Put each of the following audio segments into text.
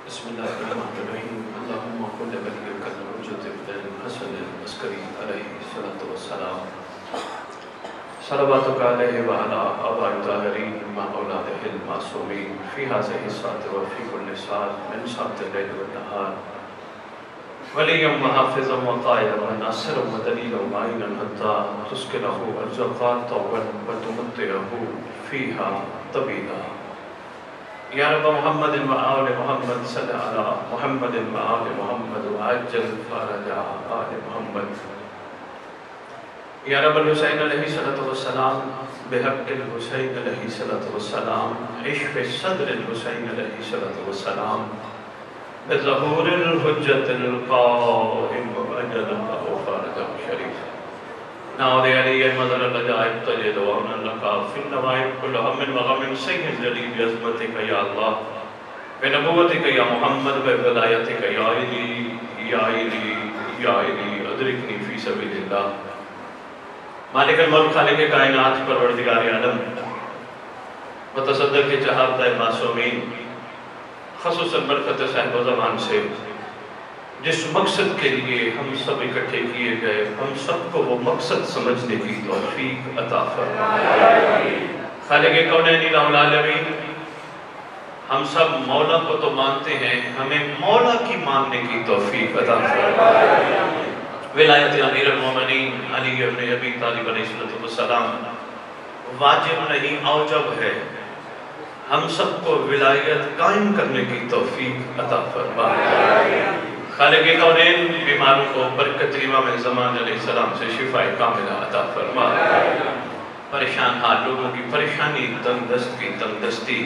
بسم الله الرحمن الرحيم. اللهم كن وليك الوجود ابن الحسن العسكري عليه الصلاة والسلام صلواتك عليه وعلى آباء الطاهرين مع أولاده المعصومين في هذه الساعة وفي كل ساعة من ساعة الليل والنهار وليا وحافظا وقائدا وناصرا ودليلا ومعينا حتى تسكنه الجنات طوبا وتمتعه فيها طويلا. یا رب محمد وآل محمد صلی علی محمد وآل محمد وعجل فرج آل محمد. یا رب الحسین علیہ السلام بحق الحسین علیہ السلام عشق صدر الحسین علیہ السلام بظہور الحجت القائم وعجل فرج شریف. نعوذ علی المدر الجائب تجد وعنا لکا فی النوائب کل ہم وغم سید جلیل عظمتک یا اللہ بنبوتک یا محمد بولایتک یا علی یا علی یا علی ادرکنی فی سبیل اللہ. مالک الملک خالق کائنات پروردگار عالم متصدر کے چہارتہ معصومین خصوصاً برکت صاحب و زمان سے جس مقصد کے لیے ہم سب اکٹھے کیے گئے ہم سب کو وہ مقصد سمجھنے کی توفیق عطا فرمائے. خالق کونین العالمین ہم سب مولا کو تو مانتے ہیں ہمیں مولا کی ماننے کی توفیق عطا فرمائے. ولایت امیر المومنین علی ابن ابی طالب علیہ السلام واجب نہیں اوجب ہے. ہم سب کو ولایت قائم کرنے کی توفیق عطا فرمائے. خالق کونین بیماروں کو برکت امام زمان علیہ السلام سے شفاء کاملہ عطا فرمائے. پریشان حال لوگوں کی پریشانی تنگ دست کی تنگ دستی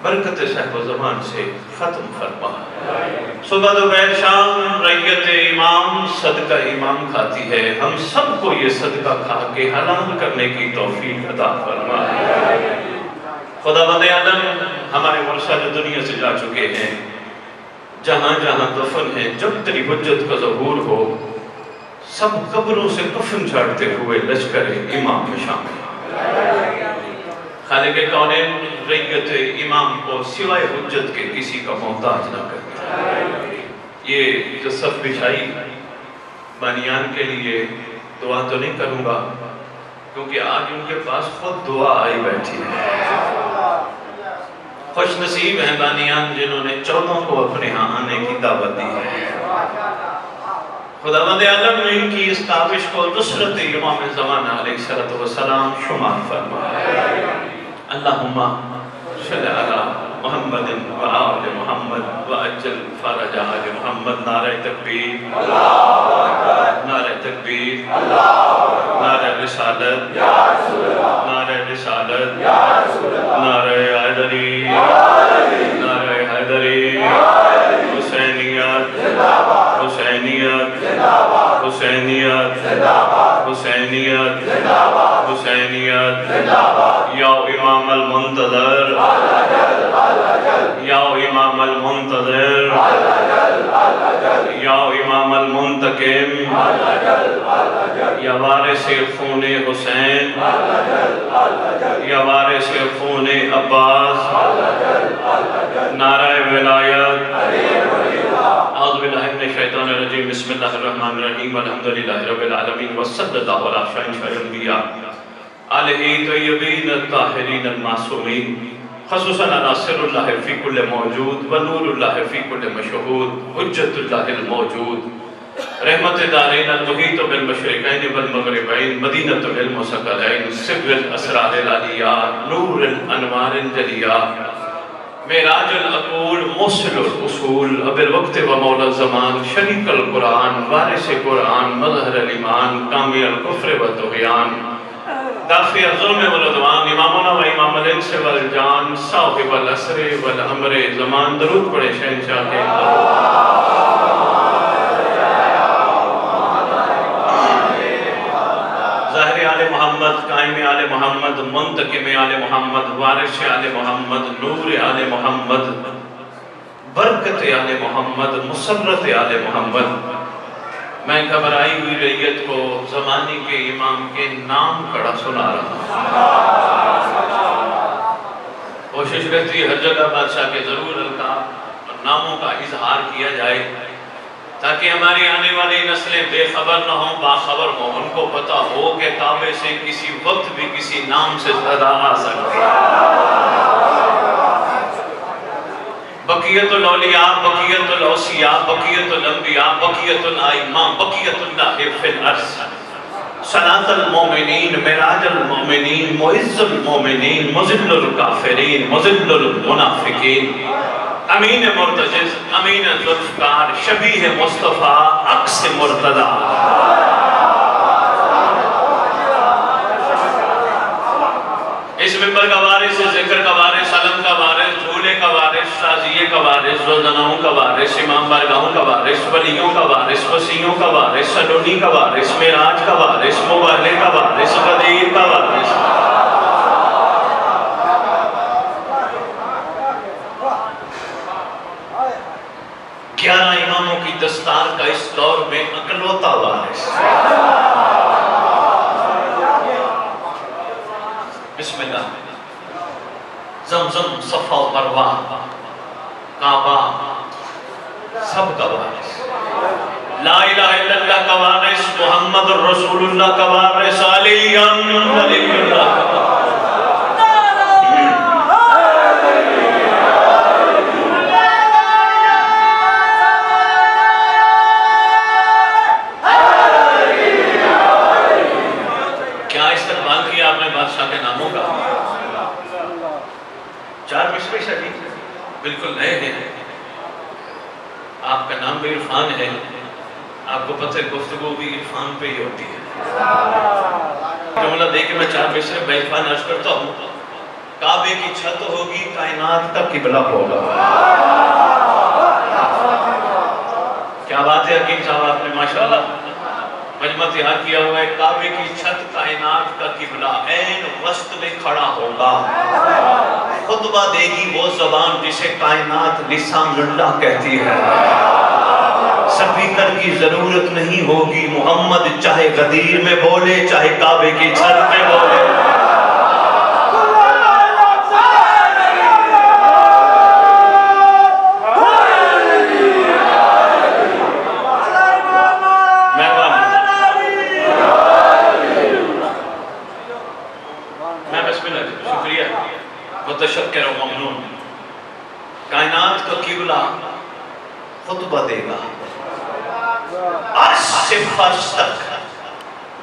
برکت صاحب و زمان سے ختم فرمائے. صبح دوپہر شام ریت امام صدقہ امام کھاتی ہے ہم سب کو یہ صدقہ کھا کے حلال کرنے کی توفیق عطا فرمائے. خدا بند عالم ہمارے ورثہ جو دنیا سے جا چکے ہیں جہاں جہاں دفن ہے جب تیری حجت کا ظہور ہو سب قبروں سے کفن جھاڑتے ہوئے لشکر امام میں شامل. خالق کونین ریت امام کو سوائے حجت کے کسی کا محتاج نہ کرتے. یہ جو سب بچھائی بانیان کے لیے دعا تو نہیں کروں گا کیونکہ آج ان کے پاس خود دعا آئی بیٹھی ہے. خوش نصیب ہیں بانیان جنہوں نے 14 کو اپنے ہاں آنے کی دعوت دی ہے. خداوند عالم نے ان کی اس تابش کو نصرت امام زمان علیہ السلام شمار فرمائے. اللہم صلی علی محمد وآل محمد وعجل فرج آل محمد. نعرہ تکبیر نعرہ تکبیر نعرہ رسالت نعرہ رسالت نعرہ حیدری نعرہ حیدری. حسینیت حسینیت حسینیت حسینیت حسینیت. یا امام المنتظر یا امام المنتظر یا امام المنتقم یا وارث خون حسین یا وارث خون عباس. نعرہ ولایت. اعوذ باللہ من الشیطان الرجیم. بسم اللہ الرحمن الرحیم. الحمدللہ رب العالمین وصلی اللہ علی اشرف الانبیاء آلہ طیبین الطاہرین المعصومین خصوصاً علی سر اللہ فی کل موجود ونور اللہ فی کل مشہود حجت اللہ الموجود رحمت دارین المحیط بالمشرقین والمغربین مدینۃ العلم و ثقلین سر الاسرار العلیاء نور الانوار الجلیاء معراج العقول موصل الاصول اب الوقت و مولا الزمان شریک القرآن وارث قرآن مظہر الایمان کامی الکفر و طغیان دافع الظلم والعدوان امامنا و امام الانس والجان صاحب العصر والامر زمان. درود پڑھے شہنشاہ کے ظاہر آل محمد قائم آل محمد منتقم آل محمد وارث آل محمد نور آل محمد برکت آل محمد مسرت آل محمد. میں گھبرائی ہوئی ریت کو زمانے کے امام کے نام کڑا سنا رہا ہوں. کوشش رہتی ہے ہر جگہ بادشاہ کے ضرور القاب ناموں کا اظہار کیا جائے تاکہ ہماری آنے والی نسلیں بے خبر نہ ہوں، باخبر ہوں، ان کو پتا ہو کہ کعبے سے کسی وقت بھی کسی نام سے صدا آ سکتی ہے۔ بقیت الاولیاء، بقیت الاوصیاء، بقیت الانبیاء، بقیت الائمہ، بقیت اللہ فی الارض، صلاة المومنین، معراج المومنین، معز المومنین، مذل الکافرین، مذل المنافقین، امین مرتجز، امین ذوالفقار، شبیہ مصطفیٰ، عکس مرتضیٰ۔ اس ممبر کا وارث، ذکر کا وارث، علم کا وارث، جھولے کا وارث، شازیے کا وارث، زلزناؤں کا وارث، امام بارگاہوں کا وارث، ولیوں کا وارث، وسیعوں کا وارث، سلونی کا وارث، معراج کا وارث، مبالے کا وارث، غدیر کا وارث، 11 اماموں کی دستار کا اس دور میں اکلوتا وارث۔ بسم اللہ، زمزم، صفا و مروہ، کعبہ، سب کا وارث، لا الہ الا اللہ کا وارث، محمد الرسول اللہ کا وارث، علی ولی اللہ کا وارث۔ کے ناموں کا 4 مصرے شریف بالکل نئے ہیں۔ آپ کا نام بھی عرفان ہے، آپ کو پتہ ہے گفتگو بھی عرفان پہ ہی ہوتی ہے۔ جملہ دے کے میں 4 مصرے بے عرفان عرض کرتا ہوں۔ کعبے کی چھت ہوگی، کائنات کا قبلہ ہوگا۔ کیا بات ہے حکیم صاحب، آپ نے ماشاءاللہ مجمع تیار کیا ہوا ہے۔ کعبے کی چھت کائنات کا قبلہ عین وسط میں کھڑا ہوگا، خطبہ دے گی وہ زبان جسے کائنات لسان اللہ کہتی ہے۔ سپیکر کی ضرورت نہیں ہوگی، محمد چاہے غدیر میں بولے چاہے کعبے کی چھت میں بولے۔ متشکر و ممنون۔ کائنات کا قبلہ خطبہ دے گا، عرش سے فرش تک،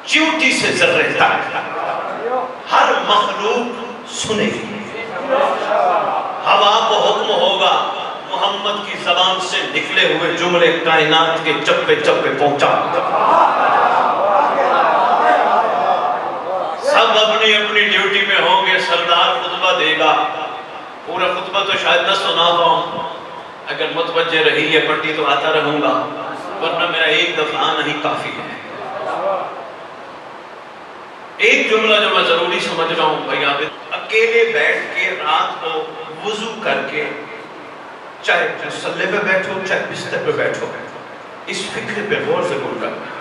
چیوٹی سے ذرے تک، ہر مخلوق سنے گی۔ ہوا کو حکم ہوگا، محمد کی زبان سے نکلے ہوئے جملے کائنات کے چپے چپے پہنچا۔ سب اپنی اپنی ڈیوٹی میں ہوں گے، سردار خطبہ دے گا۔ پورا خطبہ تو شاید نہ سنا پاؤں، اگر متوجہ رہی ہے پٹی تو آتا رہوں گا، ورنہ میرا ایک دفعہ آنا ہی کافی ہے۔ ایک جملہ جو میں ضروری سمجھ رہا ہوں بھائی، آپ اکیلے بیٹھ کے رات کو وضو کر کے چاہے مصلے پہ بیٹھو چاہے بستر پہ بیٹھو، اس فکر پہ غور ضرور کرنا۔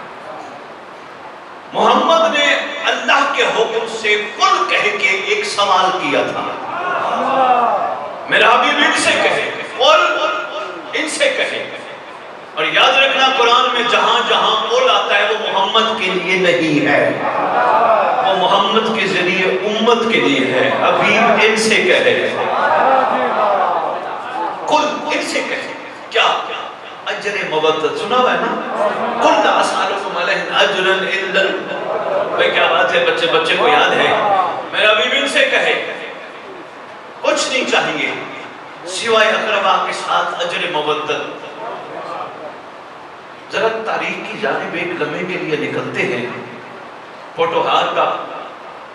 محمد نے اللہ کے حکم سے قل کہہ کے ایک سوال کیا تھا، میرا حبیب ان سے کہے، قل ان سے کہے۔ اور یاد رکھنا قرآن میں جہاں جہاں قل آتا ہے وہ محمد کے لیے نہیں ہے، وہ محمد کے ذریعے امت کے لیے ہے۔ حبیب ان سے کہے، قل ان سے کہے، کیا اجر مودت سنا ہوا ہے نا؟ قل لا اسألکم علیہ اجرا الا بھئی کیا بات ہے، بچے کو یاد ہے؟ میرا حبیب ان سے کہے کچھ نہیں چاہیے سوائے اقربا کے ساتھ اجر مودت۔ ذرا تاریخ کی جانب ایک لمحے کے لیے نکلتے ہیں۔ پوٹوہار کا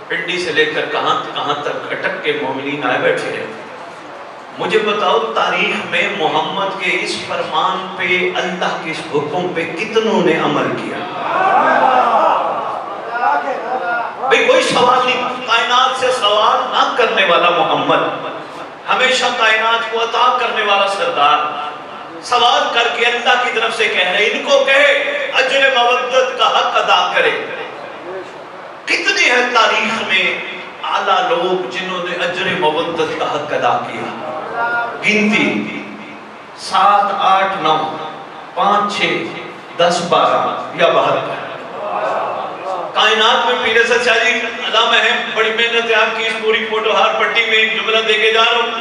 پنڈی سے لے کر کہاں تک اٹک کے مومنین آئے بیٹھے ہیں۔ مجھے بتاؤ تاریخ میں محمد کے اس فرمان پہ، اللہ کے اس حکم پہ کتنوں نے عمل کیا؟ بھئی کوئی سوال نہیں، کائنات سے سوال نہ کرنے والا محمد، ہمیشہ کائنات کو عطا کرنے والا سردار، سوال کر کے اللہ کی طرف سے کہہ رہے، ان کو کہے اجر مودت کا حق ادا کرے۔ کتنے ہیں تاریخ میں اعلیٰ لوگ جنہوں نے اجر مودت کا حق ادا کیا؟ گنتی 7, 8, 9, 5, 6, 10, 12 یا 72 کائنات میں پیر اسد شاہ جی علامہ ہے، بڑی محنت ہے آپ کی اس پوری فوٹو ہار پٹی میں ایک جملہ دے کے جا رہا ہوں.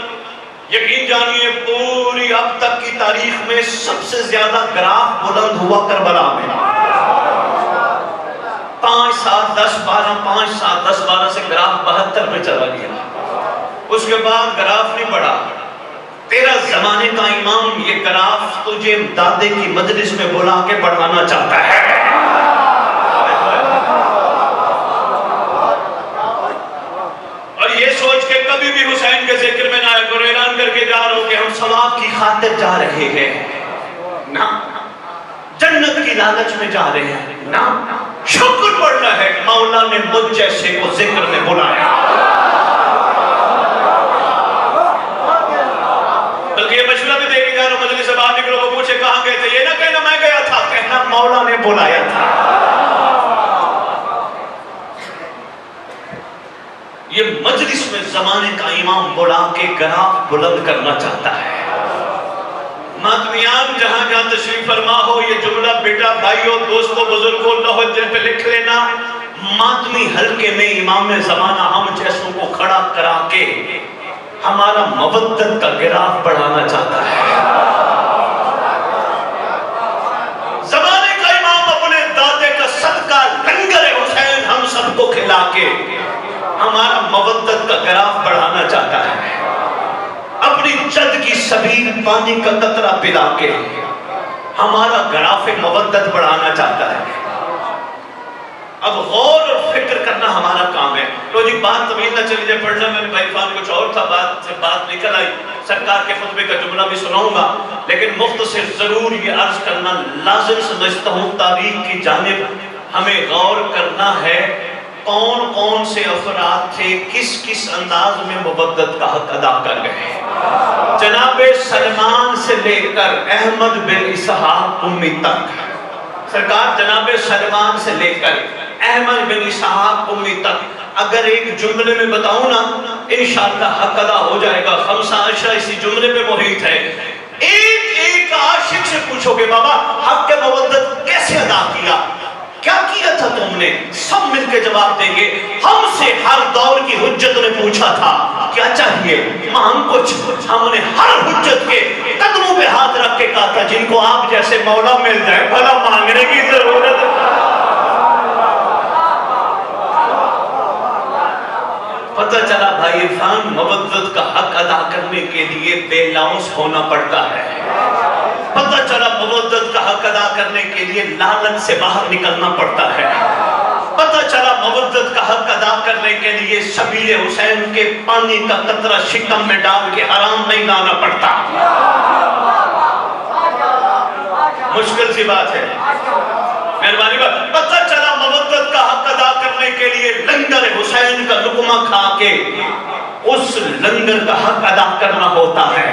یقین جانیے پوری اب تک کی تاریخ میں سب سے زیادہ گراف بلند ہوا کربلا میں. 5, 7, 10, 12 5, 7, 10, 12 سے گراف 72 میں چلا گیا. اس کے بعد گراف نہیں بڑھا. تیرا زمانے کا امام یہ گراف تجھے دادے کی مجلس میں بلا کے بڑھانا چاہتا ہے. اور یہ سوچ کے کبھی بھی حسین کے ذکر میں نہ آئے اور اعلان کر کے جا رہا ہوں کہ ہم ثواب کی خاطر جا رہے ہیں نہ جنت کی لالچ میں جا رہے ہیں نہ شکر پڑھنا ہے مولا نے مجھ جیسے کو ذکر میں بلایا. بلکہ یہ مشورہ بھی دے کے جا رہا ہوں مجلس سے باہر نکلو وہ پوچھے کہاں گئے تھے، یہ نہ کہنا میں گیا تھا، کہنا مولا نے بلایا تھا. یہ مجلس میں زمانے کا امام بلا کے گراف بلند کرنا چاہتا ہے. ماتمیان جہاں جہاں تشریف فرما ہو یہ جملہ بیٹا بھائیوں دوستوں بزرگوں لوہ دل پہ لکھ لینا. ماتمی حلقے میں امام زمانہ ہم جیسوں کو کھڑا کرا کے ہمارا مودت کا گراف بڑھانا چاہتا ہے. زمانے کا امام اپنے دادے کا صدقہ لنگر حسین ہم سب کو کھلا کے ہمارا مودت کا گراف بڑھانا چاہتا ہے. اپنی جد کی سبیل پانی کا قطرہ پلا کے ہمارا گراف مودت بڑھانا چاہتا ہے. اب غور اور فکر کرنا ہمارا کام ہے. لو جی بات طویل نہ چلی جائے پڑھنا میں نے بھائی فان کچھ اور تھا بات سے بات نکل آئی. سرکار کے خطبے کا جملہ بھی سناؤں گا لیکن مختصر ضرور یہ عرض کرنا لازم سمجھتا ہوں تاریخ کی جانب ہمیں غور کرنا ہے کون کون سے افراد تھے کس کس انداز میں مودت کا حق ادا کر گئے. جناب سلمان سے لے کر احمد بن اسحاق امی تک سرکار جناب سلمان سے لے کر احمد بن اسحاق امی تک اگر ایک جملے میں بتاؤں نا انشاءاللہ حق ادا ہو جائے گا. خمسہ عشرہ اسی جملے پہ محیط ہے. ایک عاشق سے پوچھو گے بابا حق مودت کیسے ادا کیا کیا کیا تھا تم نے سب مل کے جواب دیں گے. ہم سے ہر دور کی حجت نے پوچھا تھا کیا چاہیے مانگ کچھ. ہم نے ہر حجت کے قدموں پہ ہاتھ رکھ کے کہا تھا جن کو آپ جیسے مولا مل جائے بھلا مانگنے کی ضرورت. پتہ چلا بھائی عرفان مودت کا حق ادا کرنے کے لیے بے لوث ہونا پڑتا ہے. پتہ چلا مودت کا حق ادا کرنے کے لیے لالچ سے باہر نکلنا پڑتا ہے. پتہ چلا مودت کا حق ادا کرنے کے لیے سبیل حسین کے پانی کا قطرہ شکم میں ڈال کے حرام نہیں لانا پڑتا. مشکل سی بات ہے مہربانی بات. پتہ چلا مودت کا حق ادا کرنے کے لیے لنگر حسین کا لقمہ کھا کے اس لنگر کا حق ادا کرنا ہوتا ہے.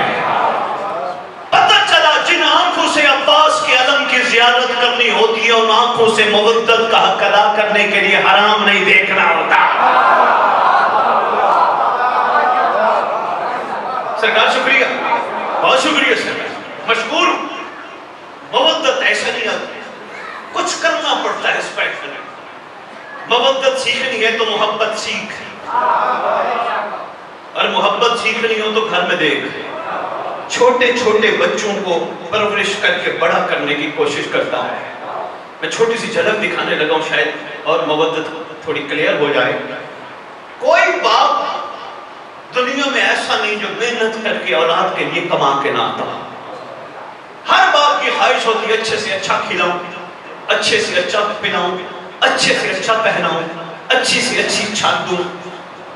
پتہ چلا جن آنکھوں سے عباس کے علم کی زیارت کرنی ہوتی ہے ان آنکھوں سے مودت کا حق ادا کرنے کے لیے حرام نہیں دیکھنا ہوتا. سرکار شکریہ بہت شکریہ سرکار مشکور. مودت ایسا نہیں آتی کچھ کرنا پڑتا ہے اسپیشل. مودت سیکھنی ہے تو محبت سیکھ اور محبت سیکھنی ہو تو گھر میں دیکھ. چھوٹے چھوٹے بچوں کو پرورش کر کے بڑا کرنے کی کوشش کرتا ہے. میں چھوٹی سی جھلک دکھانے لگا ہوں شاید اور مودت تھوڑی کلیئر ہو جائے. کوئی باپ دنیا میں ایسا نہیں جو محنت کر کے اولاد کے لیے کما کے نہ آتا. ہر باپ کی خواہش ہوتی ہے اچھے سے اچھا کھلاؤں اچھے سے اچھا پلاؤں اچھے سے اچھا پہناؤں اچھی سے اچھی چھت دوں.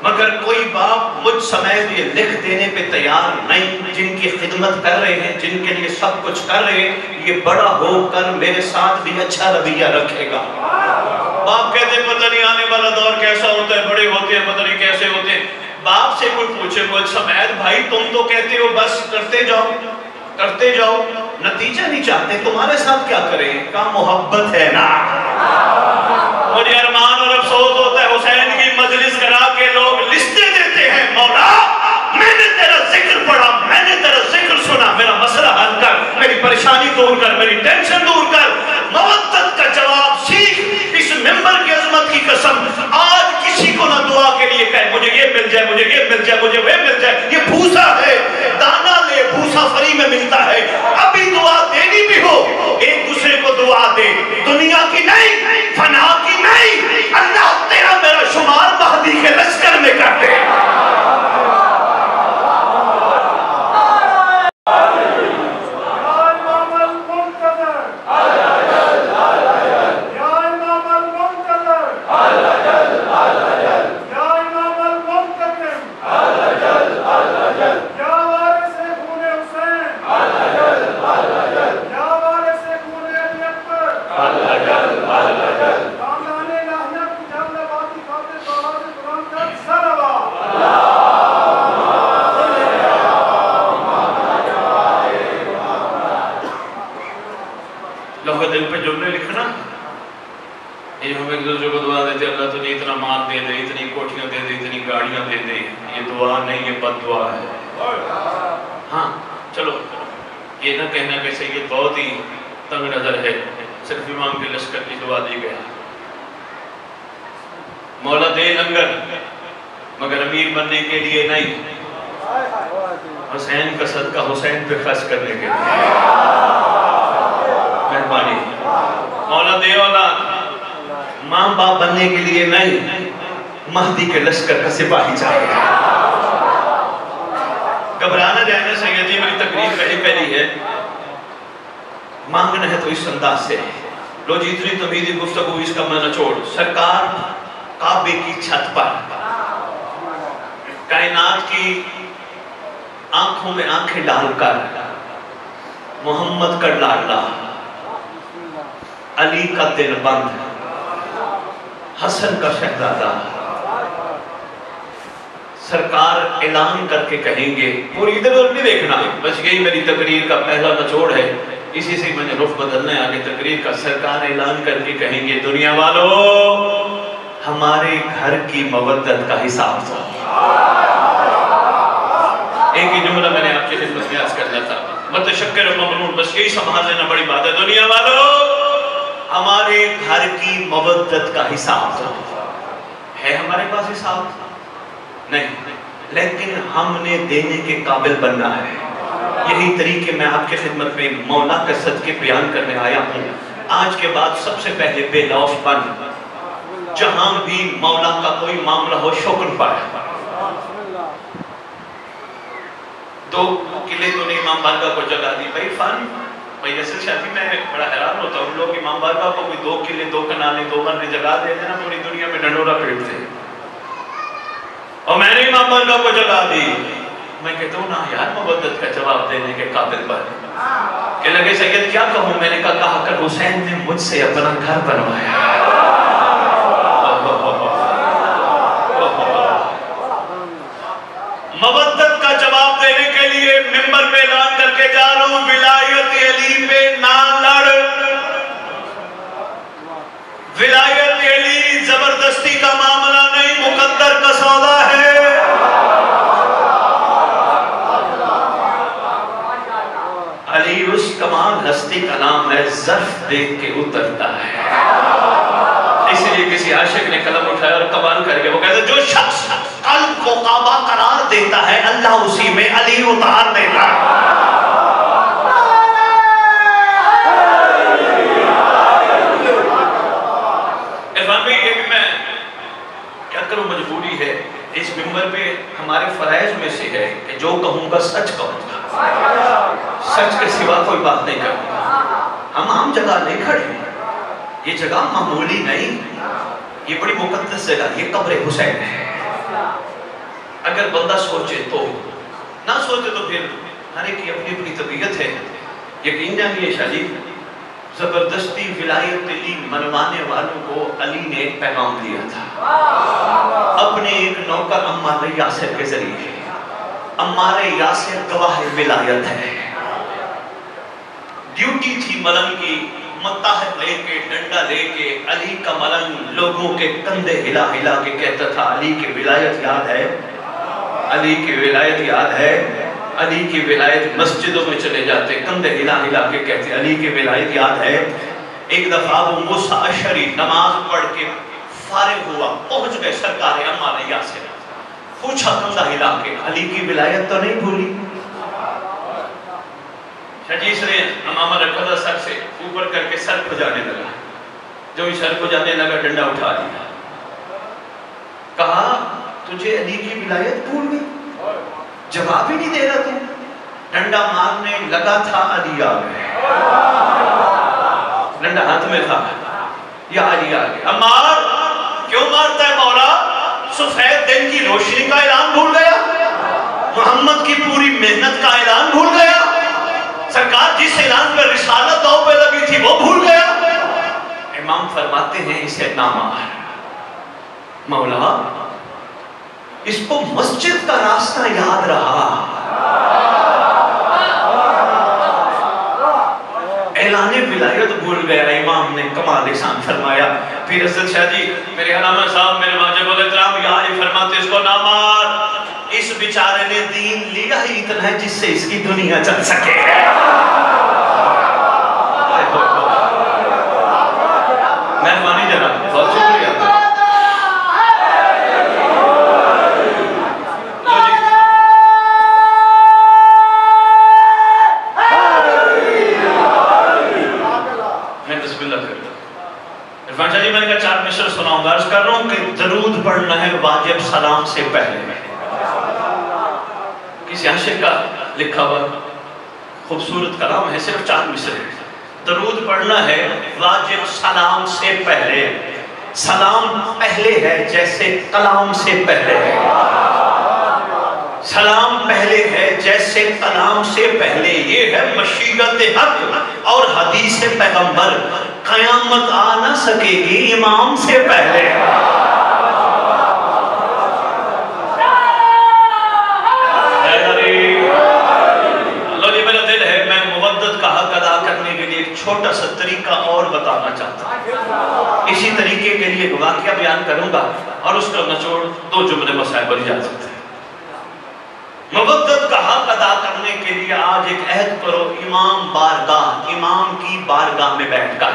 مگر کوئی باپ مجھ سمیت یہ لکھ دینے پہ تیار نہیں جن کی خدمت کر رہے ہیں جن کے لیے سب کچھ کر رہے ہیں یہ بڑا ہو کر میرے ساتھ بھی اچھا رویہ رکھے گا. باپ کہتے ہیں پتہ نہیں آنے والا دور کیسا ہوتا ہے بڑے ہوتے ہیں پتہ نہیں کیسے ہوتے ہیں. باپ سے کوئی پوچھے مجھ سمیت بھائی تم تو کہتے ہو بس کرتے جاؤ نتیجہ نہیں چاہتے تمہارے ساتھ کیا کریں کا محبت ہے نا. مجھے ارمان اور افسوس ہوتا ہے حسین کی مجلس کرا کے لوگ لسٹیں دیتے ہیں مولا میں نے تیرا ذکر پڑھا میں نے تیرا ذکر سنا میرا مسئلہ حل کر. دور کر، میری ٹینشن دور کر، مودت کا جواب سیکھ۔ اس ممبر کی عظمت کی قسم، آج کسی کو نہ دعا کے لیے کہے مجھے یہ مل جائے، مجھے یہ مل جائے، مجھے وہ مل جائے، یہ بھوسا ہے، دانا لے، بھوسا فری میں ملتا ہے۔ ابھی دعا دینی بھی ہو، ایک دوسرے کو دعا دے، دنیا کی نہیں، فنا کی نہیں، اللہ تیرا میرا شمار مہدی کے لشکر میں کر دے۔ لوگ دل پہ جملے لکھنا، یہ ہم ایک دوسرے کو دعا دیتے اللہ تجھے اتنا مال دے دے، اتنی کوٹھیاں دے دے، اتنی گاڑیاں دے دے، یہ دعا نہیں، یہ بد دعا ہے۔ ہاں چلو یہ نہ کہنا کہ سید بہت ہی تنگ نظر ہے، صرف امام کے لشکر کی دعا دی گئی، مولا دے لنگر مگر امیر بننے کے لیے نہیں، حسین کا صدقہ حسین پہ خرچ کرنے کے لیے، مہربانی مولا دے اولاد ماں باپ بننے کے لیے نہیں، مہدی کے لشکر کا سپاہی چاہیے۔ گھبرانا جائے نا سید جی، میری تقریر پہلی ہے، مانگنا ہے تو اس انداز سے لو جی، اتنی تمہیدی گفتگو اس کا منع چھوڑ۔ سرکار کعبے کی چھت پر کائنات کی آنکھوں میں آنکھیں ڈال کر محمد کا لاڈلا، علی کا دل بند، حسن کا شہزادہ، سرکار اعلان کر کے کہیں گے، پوری ادھر ادھر نہیں دیکھنا، بس یہی میری تقریر کا پہلا نچوڑ ہے، اسی سے میں نے رخ بدلنا ہے آگے تقریر کا۔ سرکار اعلان کر کے کہیں گے دنیا والو ہمارے گھر کی مودت کا حساب دو۔ ایک ہی جملہ میں نے آپ کی خدمت میں عرض کرنا تھا، متشکر و ممنون، بس یہی سنبھال لینا بڑی بات ہے۔ دنیا والو ہمارے گھر کی مودت کا حساب دو۔ ہے ہمارے پاس حساب؟ نہیں، لیکن ہم نے دینے کے قابل بننا ہے۔ یہی طریقے میں آپ کے خدمت میں مولا کا صدقے بیان کرنے آیا ہوں۔ آج کے بعد سب سے پہلے بے لوث بن، جہاں بھی مولا کا کوئی معاملہ ہو شکر پر۔ 2 قلعے تو نے امام بارگاہ کو جگہ دی، بھائی فن بھائی ایسے شادی میں بڑا حیران ہوتا ہوں، لوگ امام بارگاہ کو کوئی 2 قلعے 2 کنالے 2 مرنے جگہ دے دینا، پوری دنیا میں ڈنڈورا پھیرتے ہیں، اور میں نے امام بارگاہ کو جگہ دی۔ میں کہتا ہوں نا یار مودت کا جواب دینے کے قابل بن، کہ لگے سید کیا کہوں، میں نے کہا کر حسین نے مجھ سے اپنا گھر بنوایا۔ مودت کا جواب دینے کے لیے ممبر پہ اعلان کر کے جا رہا ہوں، ولایت علی پہ نہ لڑ، ولایت علی زبردستی کا معاملہ نہیں، مقدر کا سودا ہے۔ علی اس کمال ہستی کا نام ہے، ظرف دیکھ کے اترتا ہے۔ اس لیے کسی عاشق نے قلم اٹھایا اور قبال کر کے وہ کہتا ہے جو شخص قلب کو کعبہ قرار دیتا ہے اللہ اسی میں علی اتار دیتا ہے۔ ارفان بھائی یہ بھی میں کیا کروں، مجبوری ہے، اس ممبر پہ ہمارے فرائض میں سے ہے کہ جو کہوں گا سچ کہوں گا، سچ کے سوا کوئی بات نہیں کروں گا۔ ہم عام جگہ نہیں کھڑے ہیں، یہ جگہ معمولی نہیں، یہ بڑی مقدس جگہ، یہ قبر حسین ہے۔ اگر بندہ سوچے تو، نہ سوچے تو پھر ہر ایک کی اپنی اپنی طبیعت ہے۔ یقین جانیے شاہ جی، زبردستی ولایت علی منوانے والوں کو علی نے ایک پیغام دیا تھا اپنے ایک نوکر عمار یاسر کے ذریعے۔ عمار یاسر گواہ ولایت ہے، ڈیوٹی تھی ملنگ کی، متحد لے کے ڈنڈا لے کے علی کا ملنگ لوگوں کے کندھے ہلا ہلا کے کہتا تھا علی کی ولایت یاد ہے، علی کی ولایت یاد ہے، علی کی ولایت مسجدوں میں چلے جاتے کندھے ہلا ہلا کے کہتے علی کی ولایت یاد ہے. ایک دفعہ ابو موسیٰ اشعری نماز پڑھ کے فارغ ہوا, پہنچ گئے سرکار عمالیہ سے, پوچھا کندھا ہلا کے علی کی ولایت تو نہیں بھولی؟ شجیس نے امامہ رکھا تھا سر سے اوپر کر کے سر کو جانے لگا, جو ہی سر کو جانے لگا ڈنڈا اٹھا دیا, کہا تجھے علی کی ولایت بھول گئی؟ جواب ہی نہیں دے رہا تھا. ڈنڈا مارنے لگا تھا, علی آ گئے, ڈنڈا ہاتھ میں تھا, یا علی آ گئے. عمار کیوں مارتا ہے مولا؟ سفید دن کی روشنی کا اعلان بھول گیا؟ محمد کی پوری محنت کا اعلان بھول گیا؟ سرکار جس اعلان پر رسالت داؤ پہ لگی تھی وہ بھول گیا؟ امام فرماتے ہیں اسے نہ مار مولا, اس کو مسجد کا راستہ یاد رہا, اعلان ولایت بھول گیا. امام نے کمال احسان فرمایا. پھر حضرت شاہ جی میرے علامہ صاحب میرے واجب الاحترام یا علی فرماتے اس کو نہ مار, اس بیچارے نے دین لیا ہی اتنا ہے جس سے اس کی دنیا چل سکے. مہربانی جناب, بہت شکریہ. میں نے کہا 4 مصر سناؤں گا. عرض کر رہا ہوں کہ درود پڑھنا ہے واجب سلام سے پہلے. کسی عاشق کا لکھا ہوا خوبصورت کلام ہے, صرف 4 مصر ہے. درود پڑھنا ہے واجب سلام سے پہلے. سلام پہلے ہے جیسے کلام سے پہلے ہے. سلام پہلے ہے جیسے کلام سے پہلے. یہ ہے مشیت حق اور حدیث پیغمبر. قیامت آ نہ سکے گی امام سے پہلے. اللہ جی میرا دل ہے, میں مودت کا حق ادا کرنے کے لیے ایک چھوٹا سا طریقہ اور بتانا چاہتا ہوں. اسی طریقے کے لیے واقعہ بیان کروں گا اور اس کا نچوڑ 2 جملے مسائل پر اجازت ہے. مودت کا حق ادا کرنے کے لیے آج ایک عہد کرو, امام کی بارگاہ میں بیٹھ کر.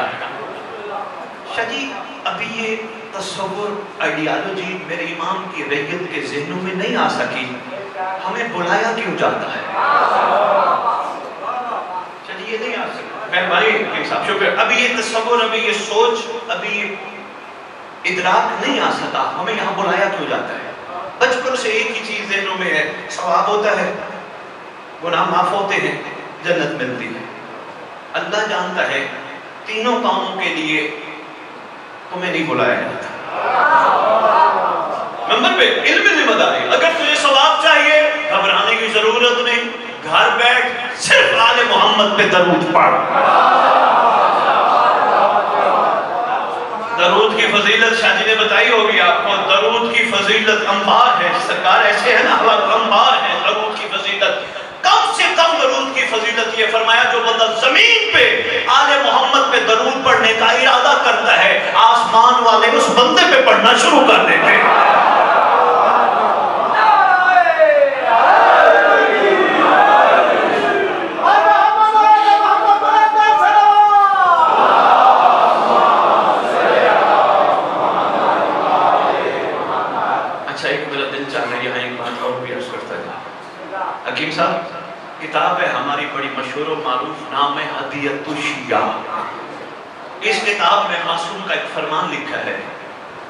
شجی ابھی یہ تصور آئیڈیالوجی میرے امام کی ریت کے ذہنوں میں نہیں آ سکی, ہمیں بلایا کیوں جاتا ہے؟ شجی یہ نہیں آ سکتا. مہربانی صاحب شکر. ابھی یہ تصور, ابھی یہ سوچ, ابھی یہ ادراک نہیں آ سکا, ہمیں یہاں بلایا کیوں جاتا ہے؟ بچپن سے ایک ہی چیز ذہنوں میں ہے, ثواب ہوتا ہے, گناہ معاف ہوتے ہیں, جنت ملتی ہے. اللہ جانتا ہے تینوں کاموں کے لیے تمہیں نہیں بلایا جاتا. نمبر پہ علم ذمہ داری. اگر تجھے ثواب چاہیے گھبرانے کی ضرورت نہیں, گھر بیٹھ صرف آل محمد پہ درود پڑھ. درود کی فضیلت شاہ جی نے بتائی ہوگی آپ کو. درود کی فضیلت انبار ہے, سرکار ایسے ہے نا, انبار ہے درود کی فضیلت. کم سے کم درود کی فضیلت یہ فرمایا جو بندہ زمین پہ آل محمد پہ درود پڑھنے کا ارادہ کرتا ہے, آسمان والے اس بندے پہ پڑھنا شروع کر دیتے ہیں. حکیم صاحب کتاب ہے ہماری بڑی مشہور و معروف, نام ہے ہدیۃ الشیعہ. اس کتاب میں معصوم کا ایک فرمان لکھا ہے.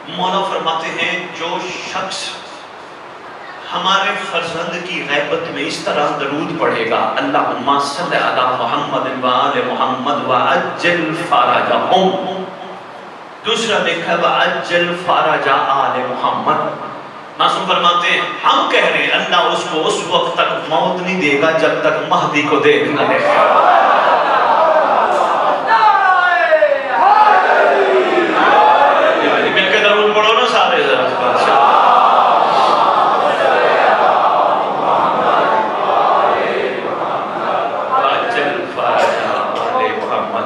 مولا فرماتے ہیں جو شخص ہمارے فرزند کی غیبت میں اس طرح درود پڑھے گا, اللہم صلی علی محمد و آل محمد وعجل فرجہم. دوسرا لکھا ہے وعجل فرج آل محمد. معصوم فرماتے ہیں ہم کہہ رہے ہیں اللہ اس کو اس وقت تک موت نہیں دے گا جب تک مہدی کو دیکھ نہ لے. مل کے درود پڑھو نا سارے ذرا.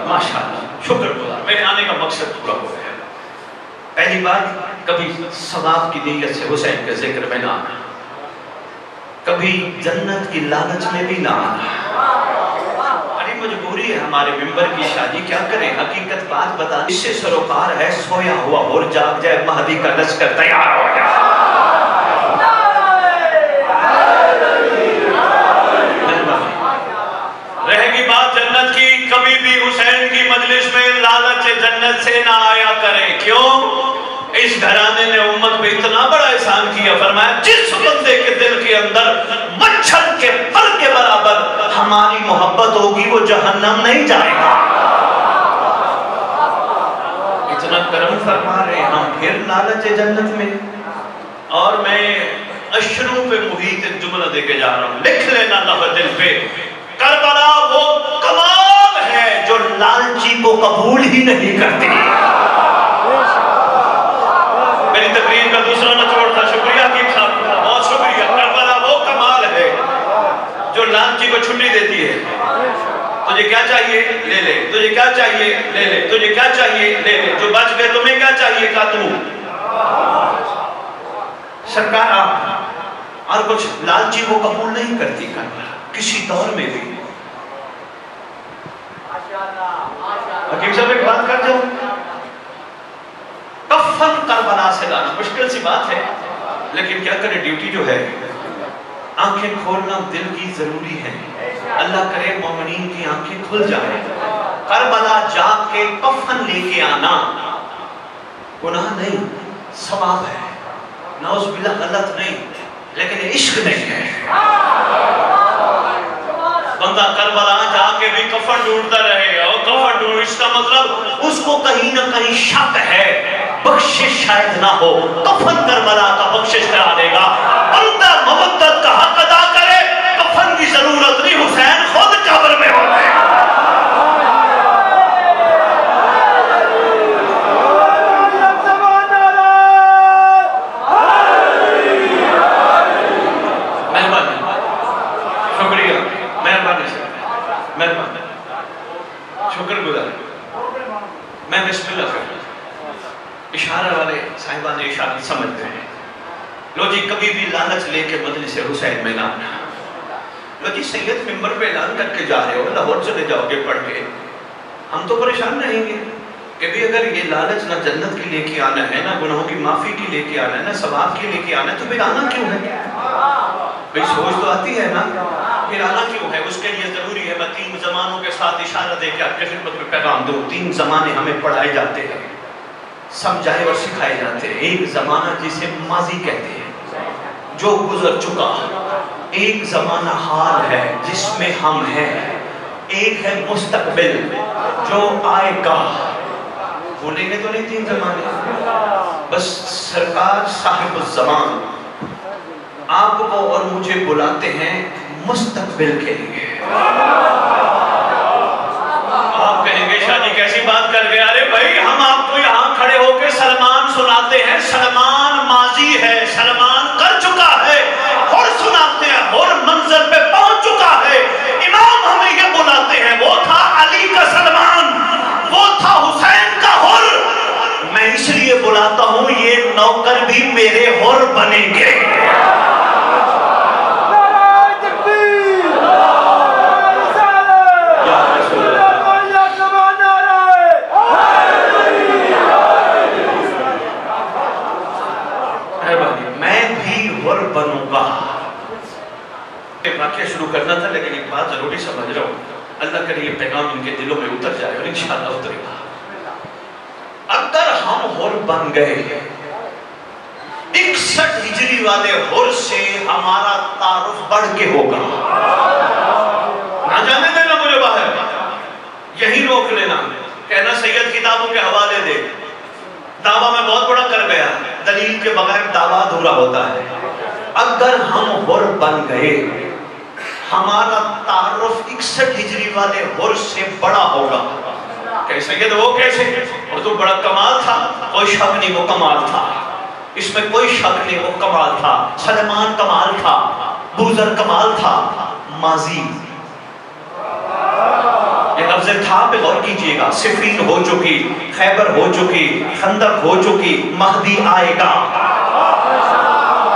ماشاءاللہ, شکر گزار. میرے آنے کا مقصد پورا ہو گیا. پہلی بات, کبھی ثواب کی نیت سے حسین کے ذکر میں نہ آنا. کبھی جنت کی لالچ میں بھی نہ آنا. ارے مجبوری ہے ہمارے ممبر کی شادی، کیا کریں، حقیقت بات بتا. اس سے سروکار ہے سویا ہوا اور جاگ جائے مہدی کا لشکر تیار ہو جائے. رہے گی بات جنت کی، کبھی بھی حسین کی مجلس میں لالچ جنت سے نہ آیا کرے. کیوں؟ اس گھرانے نے امت پہ اتنا بڑا احسان کیا. فرمایا جس بندے کے دل کے اندر مچھر کے پر کے برابر ہماری محبت ہوگی وہ جہنم نہیں جائے گا. اتنا کرم فرما رہے ہم پھر لالچ جنت میں. اور میں اشروں پہ محیط ایک جملہ دے کے جا رہا ہوں، لکھ لینا لفظ دل پہ. کربلا وہ کمال ہے جو لالچی کو قبول ہی نہیں کرتی. میری تقریر کا دوسرا نچوڑ تھا. شکریہ حکیم صاحب، بہت شکریہ. کربلا وہ کمال ہے جو لالچی کو چھٹی دیتی ہے. تجھے کیا چاہیے لے لے، تجھے کیا چاہیے لے لے، تجھے کیا چاہیے لے لے. جو بچ گئے تمہیں کیا چاہیے کا تو سرکار آپ اور کچھ لالچی کو قبول نہیں کرتی کربلا کسی دور میں بھی. حکیم صاحب ایک بات کر جاؤں، کفن کربلا سے لانا مشکل سی بات ہے، لیکن کیا کرے، ڈیوٹی جو ہے. آنکھیں کھولنا دل کی ضروری ہے. اللہ کرے مومنین کی آنکھیں کھل جائیں. کربلا جا کے کفن لے کے آنا گناہ نہیں، ثواب ہے. نعوذ باللہ غلط نہیں، لیکن عشق نہیں ہے. بندہ کربلا جا کے بھی کفن ڈھونڈتا رہے اور کفن ڈھونڈ، اس کا مطلب اس کو کہیں نہ کہیں شک ہے، بخشش شاید نہ ہو. کفن کربلا کا بخشش کرا دے گا. بندہ مودت کا حق ادا کرے، کفن کی ضرورت نہیں، حسین خود قبر میں ہوتے ہیں. شکر گزار. میں بسم اللہ کرتا ہوں. اشارہ والے صاحبان اشارہ سمجھتے ہیں. لو جی کبھی بھی لالچ لے کے مجلس حسین میں نہ آنا. لو جی سید ممبر پہ اعلان کر کے جا رہے ہو، لاہور چلے جاؤ گے پڑھ کے، ہم تو پریشان رہیں گے کہ بھی اگر یہ لالچ نہ جنت کی لے کے آنا ہے، نہ گناہوں کی معافی کی لے کے آنا ہے، نہ ثواب کی لے کے آنا ہے، تو پھر آنا کیوں ہے؟ بھئی سوچ تو آتی ہے نا، پھر آنا کیوں ہے؟ اس کے لیے ضروری ہے میں 3 زمانوں کے ساتھ اشارہ دے کے آپ کے خدمت میں پیغام دوں. 3 زمانے ہمیں پڑھائے جاتے ہیں، سمجھائے اور سکھائے جاتے ہیں. ایک زمانہ جسے ماضی کہتے ہیں، جو گزر چکا. ایک زمانہ حال ہے جس میں ہم ہیں. ایک ہے مستقبل جو آئے گا. بھولیں گے تو نہیں 3 زمانے. بس سرکار صاحب الزمان آپ کو اور مجھے بلاتے ہیں مستقبل کے لیے. آپ کہیں گے شاہ جی کیسی بات کر گئے؟ ارے بھائی ہم آپ کو یہاں کھڑے ہو کے سلمان سناتے ہیں. سلمان ماضی ہے، سلمان کر چکا ہے، اور سناتے ہیں اور منظر پہ پہنچ چکا ہے. امام ہمیں یہ بلاتے ہیں، وہ تھا علی کا سلمان، وہ تھا حسین کا حر. میں اس لیے بلاتا ہوں یہ نوکر بھی میرے حر بنیں گے. بنوں گا. ایک واقعہ شروع کرنا تھا لیکن ایک بات ضروری سمجھ رہا ہوں. اللہ کرے یہ پیغام ان کے دلوں میں اتر جائے اور انشاءاللہ اترے گا. اگر ہم حر بن گئے، 61 ہجری والے حر سے ہمارا تعارف بڑھ کے ہوگا. نہ جانے دینا مجھے باہر، یہی روک لینا. کہنا سید کتابوں کے حوالے دے. دعویٰ میں بہت بڑا کر گیا، دلیل کے بغیر دعویٰ ادھورا ہوتا ہے. اگر ہم حر بن گئے، ہمارا تعارف 61 ہجری والے حر سے بڑا ہوگا. کہ سید وہ کیسے؟ وہ تو بڑا کمال تھا. کوئی شک نہیں وہ کمال تھا، اس میں کوئی شک نہیں وہ کمال تھا. سلمان کمال تھا، بوذر کمال تھا. ماضی یہ لفظ تھا پہ غور کیجئے گا. صفین ہو چکی، خیبر ہو چکی، خندق ہو چکی، مہدی آئے گا.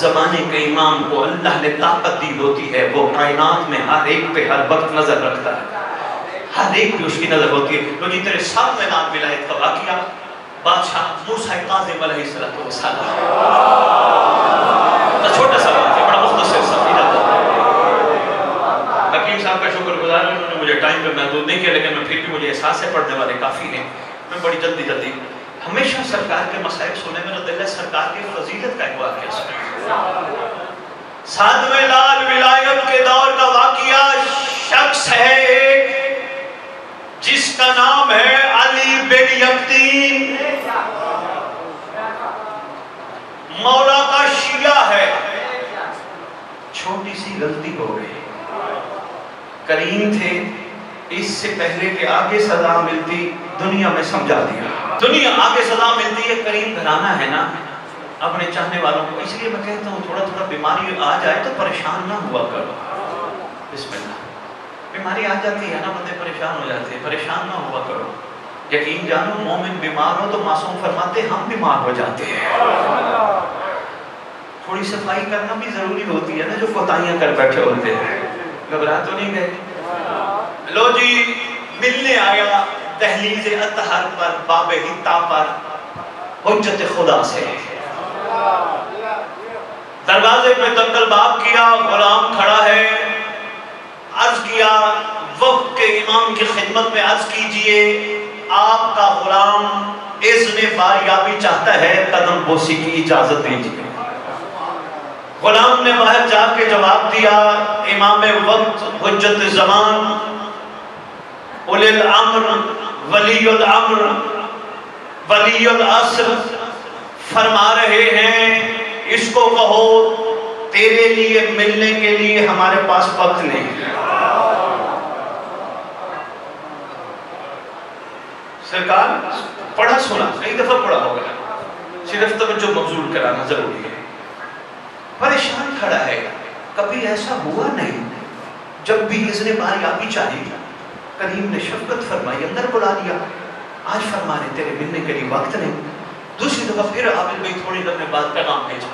زمانے کے امام کو اللہ نے طاقت دی ہوتی ہے، وہ کائنات میں ہر ایک پہ ہر وقت نظر رکھتا ہے، ہر ایک پہ اس کی نظر ہوتی ہے۔ تو جی تیرے ساتھ میں نام ولایت کا واقعہ بادشاہ موسیٰ کاظم علیہ السلام، چھوٹا سا بات ہے، بڑا مختصر سا حکیم صاحب کا شکر گزار ہے، انہوں نے مجھے ٹائم پہ محدود نہیں کیا، لیکن میں پھر بھی مجھے احساس ہے پڑھنے والے کافی ہیں، میں بڑی جلدی ہمیشہ سرکار کے مسائل سنے، میرا دل ہے سرکار کی فضیلت کا ایک واقعہ سنے۔ ساتویں لال ولایت کے دور کا واقعہ، شخص ہے ایک جس کا نام ہے علی بن یقطین، مولا کا شیعہ ہے۔ چھوٹی سی غلطی ہو گئی، کریم تھے، اس سے پہلے کہ آگے سزا ملتی دنیا میں سمجھا دیا، دنیا آگے سزا ملتی ہے، کریم گھرانہ ہے نا اپنے چاہنے والوں کو، اس لیے میں کہتا ہوں تھوڑا بیماری آ جائے تو پریشان نہ ہوا کرو، بسم اللہ، بیماری آ جاتی ہے نا بندے پریشان ہو جاتے ہیں، پریشان نہ ہوا کرو، یقین جانو مومن بیمار ہو تو معصوم فرماتے ہم بیمار ہو جاتے ہیں، تھوڑی صفائی کرنا بھی ضروری ہوتی ہے نا، جو کوتاہیاں کر بیٹھے ہوتے ہیں، گھبرا تو نہیں گئے؟ لو جی ملنے آیا دہلیز اطہر پر، باب حطہ پر، حجت خدا سے، دروازے پہ دقل باب کیا، غلام کھڑا ہے، عرض کیا وقت کے امام کی خدمت میں عرض کیجئے آپ کا غلام اذن باریابی چاہتا ہے، قدم بوسی کی اجازت دیجئے۔ غلام نے باہر جا کے جواب دیا، امام وقت، حجت زمان، اولی الامر، ولی الامر، ولی العصر فرما رہے ہیں اس کو کہو تیرے لیے ملنے کے لیے ہمارے پاس وقت نہیں۔ سرکار پڑھا سنا کئی دفعہ پڑھا ہوگا، صرف توجہ مبذول کرانا ضروری ہے، پریشان کھڑا ہے، کبھی ایسا ہوا نہیں جب بھی اذن باریابی چاہی کریم نے شفقت فرمائی، اندر بلا لیا، آج فرمانے تیرے ملنے کے لیے وقت نہیں۔ دوسری دفعہ پھر عابد بھائی تھوڑی دیر میں بعد پیغام بھیجا،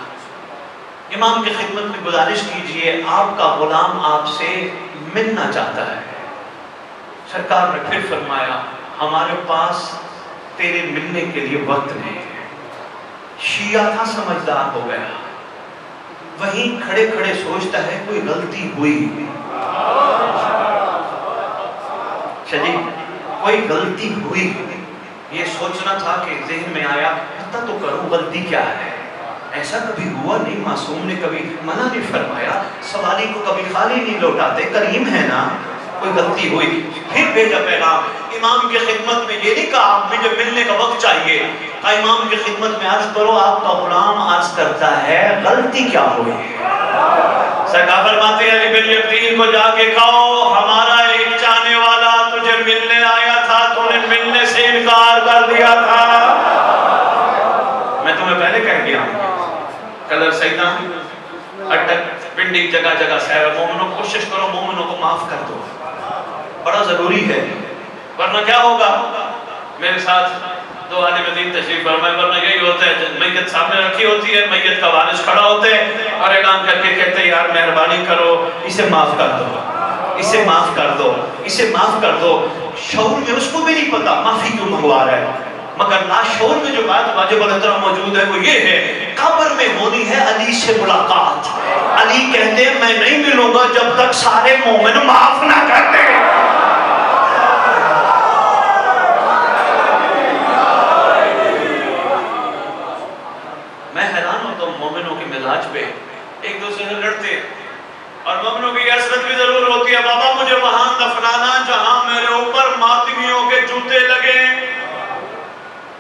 امام کی خدمت میں گزارش کیجئے آپ کا غلام آپ سے ملنا چاہتا ہے۔ سرکار نے پھر فرمایا ہمارے پاس تیرے ملنے کے لیے وقت نہیں ہے۔ شیعہ تھا، سمجھدار ہو گیا، وہیں کھڑے کھڑے سوچتا ہے کوئی غلطی ہوئی، چلیے کوئی غلطی ہوئی، یہ سوچنا تھا کہ ذہن میں آیا پتہ تو کروں غلطی کیا ہے۔ ایسا کبھی ہوا نہیں، معصوم نے کبھی منع نہیں فرمایا، سوالی کو کبھی خالی نہیں لوٹاتے، کریم ہے نا، کوئی غلطی ہوئی۔ پھر بھیجا پیغام، امام کی خدمت میں یہ نہیں کہا مجھے ملنے کا وقت چاہیے، کہا امام کی خدمت میں عرض کرو آپ کا غلام عرض کرتا ہے غلطی کیا ہوئی ہے۔ سرکار فرماتے ہیں علی بن یقطین کو جا کے کہو ہمارا ایک چاہنے والا تجھے ملنے آیا تھا، تو نے ملنے سے انکار کر دیا تھا۔ میں تمہیں پہلے کہہ گیا ہوں کلر سیدہ اٹک پنڈی جگہ جگہ سہر مومنوں کوشش کرو مومنوں کو معاف کر دو، بڑا ضروری ہے، ورنہ کیا ہوگا؟ میرے ساتھ دو عالم دین تشریف فرمائے، ورنہ یہی ہوتا ہے میت سامنے رکھی ہوتی ہے، میت کا وارث کھڑا ہوتے ہیں اور اعلان کر کے کہتے ہیں یار مہربانی کرو اسے معاف کر دو، اسے معاف کر دو، اسے معاف کر دو۔ شعور میں اس کو بھی نہیں پتا معافی کیوں منگوا رہا ہے، مگر لاشعور میں جو بات واجب الاحترام موجود ہے وہ یہ ہے قبر میں ہونی ہے علی سے ملاقات۔ علی کہتے ہیں میں نہیں ملوں گا جب تک سارے مومن معاف نہ کرتے۔ میں حیران ہوتا ہوں مومنوں کے مزاج پہ، ایک دوسرے سے لڑتے اور مومنوں کی حسرت بھی ضرور ہوتی ہے، بابا مجھے وہاں دفنانا جہاں میرے اوپر ماتمیوں کے جوتے لگے،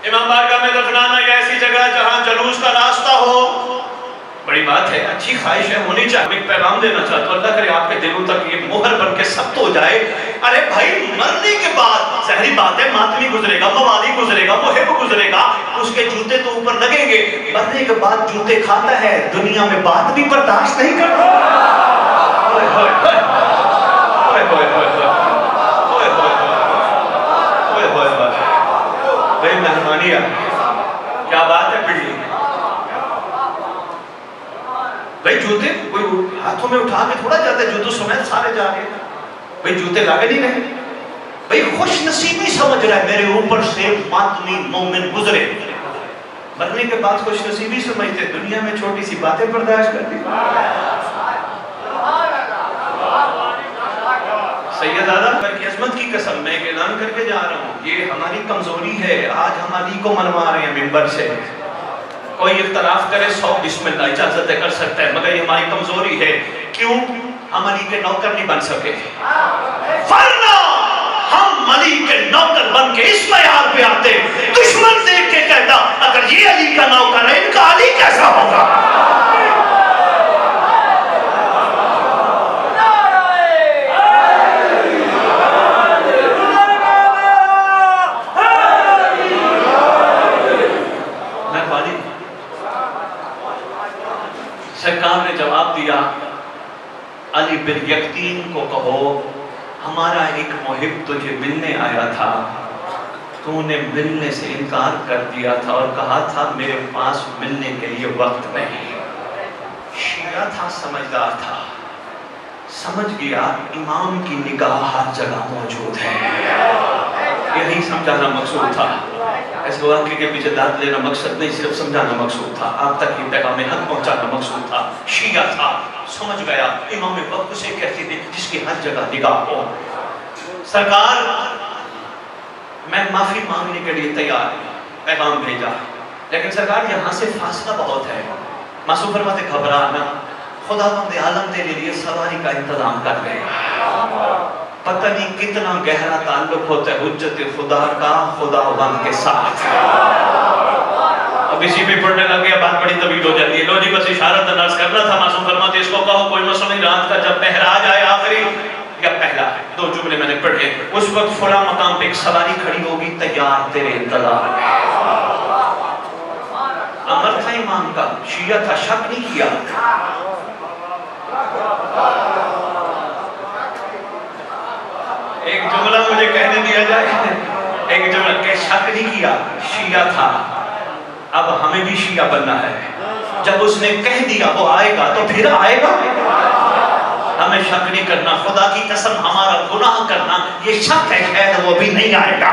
امام بارگاہ میں دفنانا یا ایسی جگہ جہاں جلوس کا راستہ ہو، بڑی بات ہے، اچھی خواہش ہے، ہونی چاہیے۔ میں ایک پیغام دینا چاہتا ہوں، اللہ کرے آپ کے دلوں تک یہ مہر بن کے سخت ہو جائے۔ ارے بھائی مرنے کے بعد ظاہری بات ہے ماتمی گزرے گا، موالی گزرے گا، محب گزرے گا، اس کے جوتے تو اوپر لگیں گے، مرنے کے بعد جوتے کھاتا ہے، دنیا میں بات بھی برداشت نہیں کرتا۔ بھائی مہربانی ہے، کیا بات ہے پڑھی جوتے کوئی ہاتھوں میں اٹھا کے تھوڑا جاتے، جوتوں سمیت سارے جا رہے ہیں بھئی، جوتے لاگے نہیں رہے بھئی، خوش نصیبی سمجھ رہا ہے میرے اوپر سے ماتمی مومن گزرے، مرنے کے بعد خوش نصیبی سمجھتے، دنیا میں چھوٹی سی باتیں برداشت کرتی۔ سید اعظم کی عظمت کی قسم میں ایک اعلان کر کے جا رہا ہوں، یہ ہماری کمزوری ہے، آج ہم علی کو منوا رہے ہیں ممبر سے، کوئی اختلاف کرے 100 بسم اللہ اجازت کر سکتا ہے، مگر یہ ہماری کمزوری ہے، کیوں؟ ہم علی کے نوکر نہیں بن سکے، ورنہ ہم علی کے نوکر بن کے اس معیار پہ آتے، دشمن دیکھ کے کہتا اگر یہ علی کا نوکر ہے ان کا علی کیسا ہوگا؟ سرکار نے جواب دیا، علی بن یقین کو کہو ہمارا ایک محب تجھے ملنے آیا تھا، تو نے ملنے سے انکار کر دیا تھا اور کہا تھا میرے پاس ملنے کے لیے وقت نہیں۔ شیعہ تھا، سمجھدار تھا، سمجھ گیا امام کی نگاہ ہر جگہ موجود ہے، یہی سمجھانا مقصود تھا، اس واقعے کے پیچھے داد لینا مقصد نہیں، صرف سمجھانا مقصود تھا، آپ تک یہ پیغام حق پہنچانا مقصود تھا۔ شیعہ تھا، سمجھ گیا امام وقت اسے کہتے تھے جس کی ہر جگہ نگاہ ہو۔ سرکار میں معافی مانگنے کے لیے تیار ہوں، پیغام بھیجا، لیکن سرکار یہاں سے فاصلہ بہت ہے، معصوم فرماتے گھبرانا، خدا بند عالم تیرے لیے سواری کا انتظام کر رہے ہیں، پتہ نہیں کتنا گہرا تعلق ہوتا ہے حجت خدا کا خدا بند کے ساتھ۔ اب اسی پہ پڑھنے لگے، بات بڑی طویل ہو جاتی ہے، لو جی بس اشارت انداز کرنا تھا، معصوم فرماتے اس کو کہو کوئی مسئلہ نہیں، رات کا جب پہر آ جائے آخری یا پہلا ہے، 2 جملے میں نے پڑھے، اس وقت فلاں مقام پہ ایک سواری کھڑی ہوگی تیار تیرے انتظار میں۔ امر تھا امام کا، شیعہ تھا، شک نہیں کیا، ایک جملہ مجھے کہنے دیا جائے، ایک جملہ کہ شک نہیں کیا، شیعہ تھا، اب ہمیں بھی شیعہ بننا ہے، جب اس نے کہہ دیا وہ آئے گا تو پھر آئے گا، ہمیں شک نہیں کرنا، خدا کی قسم ہمارا گناہ کرنا یہ شک ہے، شاید وہ بھی نہیں آئے گا۔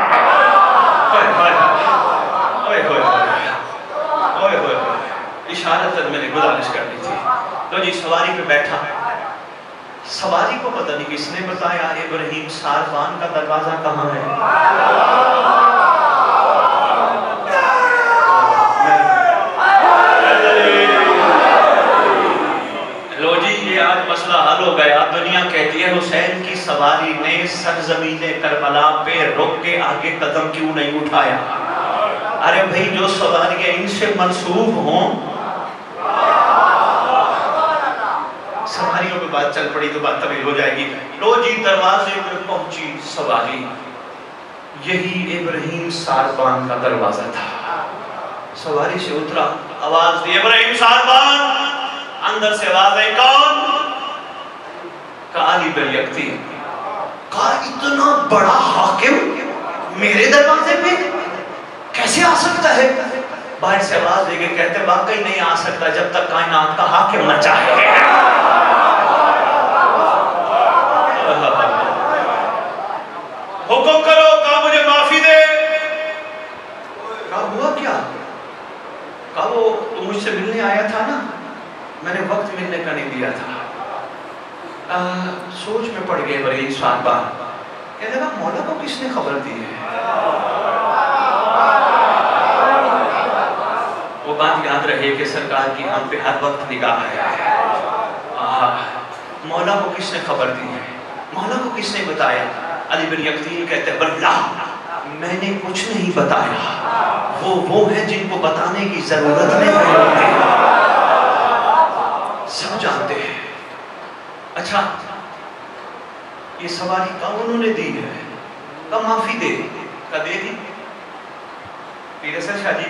اشارت میں نے گزارش کر دی تھی، تو جی سواری پہ بیٹھا، سواری کو پتہ نہیں کس نے بتایا ابراہیم ساربان کا دروازہ کہاں ہے، لو جی یہ آج مسئلہ حل ہو گیا، دنیا کہتی ہے حسین کی سواری نے سرزمین کربلا پہ رک کے آگے قدم کیوں نہیں اٹھایا؟ ارے بھئی جو سواریاں ان سے منسوب ہوں، سواریوں پہ بات چل پڑی تو بات طویل ہو جائے گی، لو جی دروازے پہ پہنچی سواری، یہی ابراہیم ساربان کا دروازہ تھا، سواری سے اترا، آواز دی ابراہیم ساربان، اندر سے آواز ہے کون؟ کہا علی بن یقین، کہا اتنا بڑا حاکم میرے دروازے پہ کیسے آ سکتا ہے؟ باہر سے آواز دے کے کہتے واقعی نہیں آ سکتا جب تک کائنات کا حاکم نہ چاہے، حکم کرو، کہا مجھے معافی دے، کہا ہوا کیا؟ کہا وہ تو مجھ سے ملنے آیا تھا نا، میں نے وقت ملنے کا نہیں دیا تھا۔ سوچ میں پڑ گئے ابراہیم ساربان، کہنے لگا مولا کو کس نے خبر دی ہے؟ وہ بات یاد رہے کہ سرکار کی ہم پہ ہر وقت نگاہ ہے، مولا کو کس نے خبر دی ہے، مولا کو کس نے بتایا؟ علی بن یقین کہتے ہیں واللہ میں نے کچھ نہیں بتایا، وہ ہیں جن کو بتانے کی ضرورت نہیں ہے، سب جانتے ہیں۔ اچھا یہ سواری کہاں انہوں نے دی ہے؟ کہا معافی دے، کہا دے دی، پیر حسن شاہ جی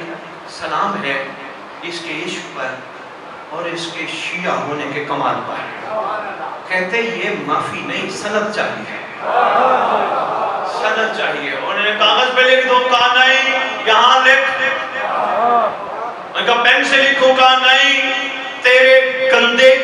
سلام ہے اس کے عشق پر اور اس کے شیعہ ہونے کے کمال پر، کہتے یہ معافی نہیں سند چاہیے، سند چاہیے، انہوں نے کاغذ پہ لکھ دو، کہا نہیں یہاں لکھ، ان کا پین سے لکھو، کہا نہیں تیرے گندے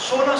16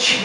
6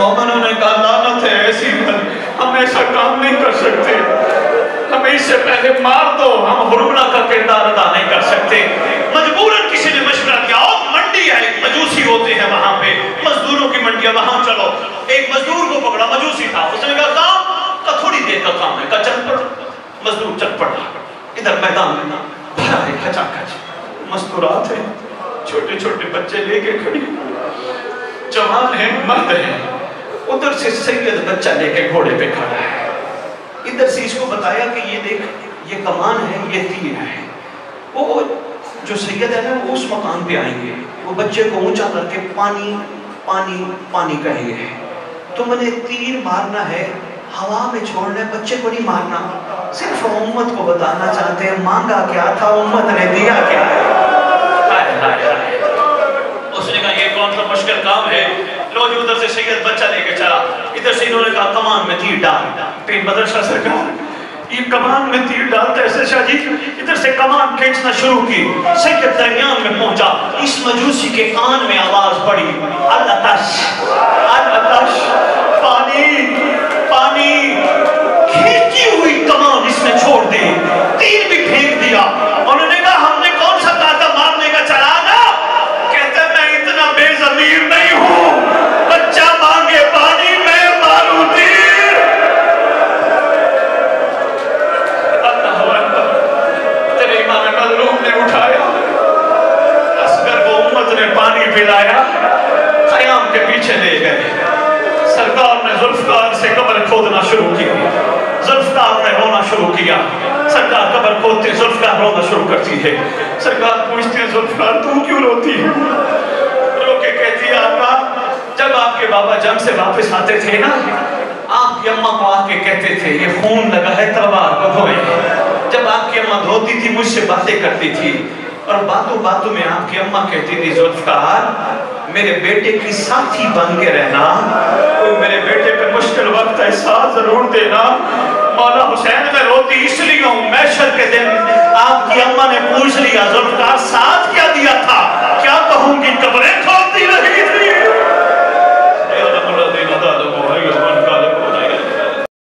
مومنوں نے کہا لعنت ہے ایسی پر، ہم ایسا کام نہیں کر سکتے، ہمیں اس سے پہلے مار دو، ہم حرملہ کا کردار ادا نہیں کر سکتے۔ مجبوراً کسی نے مشورہ کیا، اور منڈی ہے، مجوسی ہوتے ہیں وہاں پہ، مزدوروں کی منڈی ہے، وہاں چلو۔ ایک مزدور کو پکڑا، مجوسی تھا، اس نے کہا کام کا تھوڑی دیر کا کام ہے، کہا چل پڑ۔ مزدور چل پڑا، ادھر میدان میں بھرا ہے کھچا کھچ، مستورات ہیں، چھوٹے چھوٹے بچے لے کے کھڑی، جوان ہیں، مرد ہیں، ادھر سے سید بچہ لے کے گھوڑے پہ کھڑا ہے، ادھر سے اس کو بتایا کہ یہ دیکھ یہ کمان ہے، یہ تیر ہے۔ وہ جو سید ہے نا وہ اس مکان پہ آئیں گے، وہ بچے کو اونچا کر کے پانی پانی پانی کہیں گے، تم نے تیر مارنا ہے، ہوا میں چھوڑنا ہے، بچے کو نہیں مارنا۔ صرف امت کو بتانا چاہتے ہیں مانگا کیا تھا، امت نے دیا کیا ہے۔ اس نے کہا یہ کون سا مشکل کام ہے، لو جو ادھر سے سید بچہ لے کے چلا، ادھر سے انہوں نے کہا کمان میں تیر ڈال۔ پیر بدر شاہ سرکار یہ کمان میں تیر ڈالتا ایسے شاہ جی، ادھر سے کمان کھینچنا شروع کی، سید درمیان میں پہنچا، اس مجوسی کے کان میں آواز پڑی، الاتش الاتش، پانی پانی، کھینچی ہوئی کمان اس نے چھوڑ دی، تیر بھی پھینک دیا۔ انہوں نے کہا ہم نے کون سا کہا تھا مارنے کا، چلانا؟ کہتا میں اتنا بے ضمیر نہیں ہوں، بچہ مانگے پانی میں ماروں تیر۔ اللہ اکبر، تیرے امام مظلوم نے اٹھایا، اصغر کو امت نے پانی پلایا، خیام کے پیچھے لے گئے۔ سرکار نے ذوالفقار سے قبر کھودنا شروع کی، ذوالفقار نے رونا شروع کیا، سرکار قبر کھودتے ذوالفقار رونا شروع کرتی ہے۔ سرکار پوچھتے ہیں ذوالفقار تو کیوں روتی ہے؟ رو کے کہتی ہے آقا جب آپ کے بابا جنگ سے واپس آتے تھے نا، آپ کی اماں کو آ کے کہتے تھے یہ خون لگا ہے تلوار کو دھوئیں۔ جب آپ کی اماں دھوتی تھی مجھ سے باتیں کرتی تھی، اور باتوں باتوں میں آپ کی اماں کہتی تھی ذوالفقار میرے بیٹے کی ساتھی بن کے رہنا، کوئی میرے بیٹے پہ مشکل وقت ہے ساتھ ضرور دینا۔ مولا حسین میں روتی اس لیے ہوں، محشر کے دن